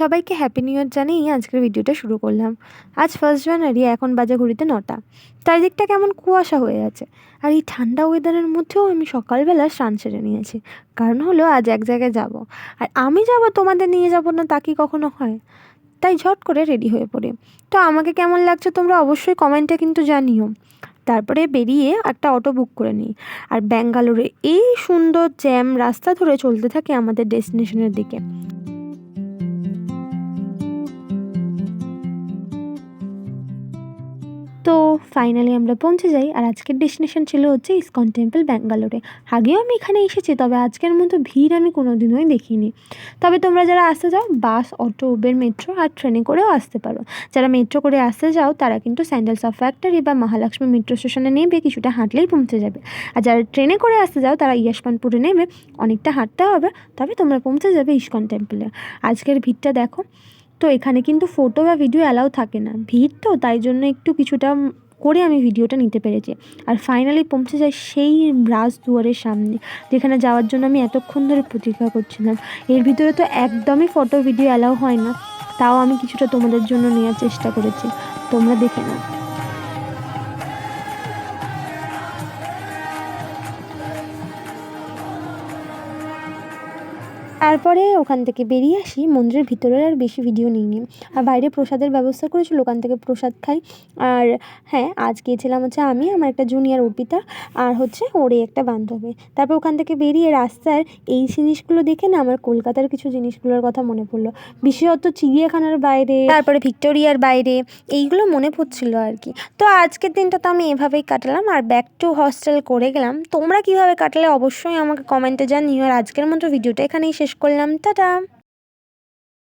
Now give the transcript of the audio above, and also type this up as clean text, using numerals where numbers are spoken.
সবাইকে happy new year জানিয়ে আজকের ভিডিওটা শুরু করলাম। আজ 1 জানুয়ারি, এখন বাজে ঘড়িতে 9টা। চারিদিকটা কেমন কুয়াশা হয়ে আছে, আর এই ঠান্ডা ওয়েদারের মধ্যেও আমি সকালবেলা স্নান সেরে নিয়েছি। কারণ হলো আজ এক জায়গায় যাব, আর আমি যাব, তোমাদের নিয়ে যাব না তা কি কখনো হয়? তাই ঝট করে রেডি হয়ে পড়ি। তো আমাকে কেমন লাগছে তোমরা অবশ্যই কমেন্টে কিন্তু জানিও। তারপরে বেরিয়ে একটা অটো বুক করে নিই, আর ব্যাঙ্গালোরে এই সুন্দর জ্যাম রাস্তা ধরে চলতে থাকে আমাদের ডেস্টিনেশনের দিকে। তো ফাইনালি আমরা পৌঁছে যাই, আর আজকের ডেস্টিনেশন ছিল হচ্ছে ইসকন টেম্পল, ব্যাঙ্গালোরে। আগেও আমি এখানে এসেছি, তবে আজকের মতো ভিড় আমি কোনোদিনই দেখিনি। তবে তোমরা যারা আসতে যাও, বাস, অটো, উবের, মেট্রো আর ট্রেনে করেও আসতে পারো। যারা মেট্রো করে আসতে যাও তারা কিন্তু স্যান্ডেলস অফ ফ্যাক্টরি বা মহালক্ষ্মী মেট্রো স্টেশনে নেমে কিছুটা হাঁটলেই পৌঁছে যাবে। আর যারা ট্রেনে করে আসতে যাও তারা ইয়াশপানপুরে নেমে অনেকটা হাঁটতে হবে, তবে তোমরা পৌঁছে যাবে ইসকন টেম্পলে। আজকের ভিড়টা দেখো। তো এখানে কিন্তু ফটো বা ভিডিও অ্যালাউ থাকে না, ভিড় তো, তাই জন্য একটু কিছুটা করে আমি ভিডিওটা নিতে পেরেছি। আর ফাইনালি পৌঁছে যাই সেই রাজদুয়ারের সামনে, যেখানে যাওয়ার জন্য আমি এতক্ষণ ধরে প্রতীক্ষা করছিলাম। এর ভিতরে তো একদমই ফটো ভিডিও অ্যালাউ হয় না, তাও আমি কিছুটা তোমাদের জন্য নেওয়ার চেষ্টা করেছি, তোমরা দেখে নাও। তারপরে ওখান থেকে বেরিয়ে আসি, মন্দিরের ভিতরের আর বেশি ভিডিও নিইনি। আর বাইরে প্রসাদের ব্যবস্থা করেছিল, ওখান থেকে প্রসাদ খাই। আর হ্যাঁ, আজ গিয়েছিলাম হচ্ছে আমি, আমার একটা জুনিয়র অর্পিতা, আর হচ্ছে ওরই একটা বান্ধবী। তারপর ওখান থেকে বেরিয়ে রাস্তার এই জিনিসগুলো দেখে না আমার কলকাতার কিছু জিনিসগুলোর কথা মনে পড়লো, বিশেষত চিড়িয়াখানার বাইরে, তারপরে ভিক্টোরিয়ার বাইরে, এইগুলো মনে পড়ছিল আর কি। তো আজকের দিনটা তো আমি এভাবেই কাটালাম, আর ব্যাক টু হস্টেল করে গেলাম। তোমরা কীভাবে কাটালে অবশ্যই আমাকে কমেন্টে জানিও। আর আজকের মতো ভিডিওটা এখানেই শেষ করলাম, টাটা।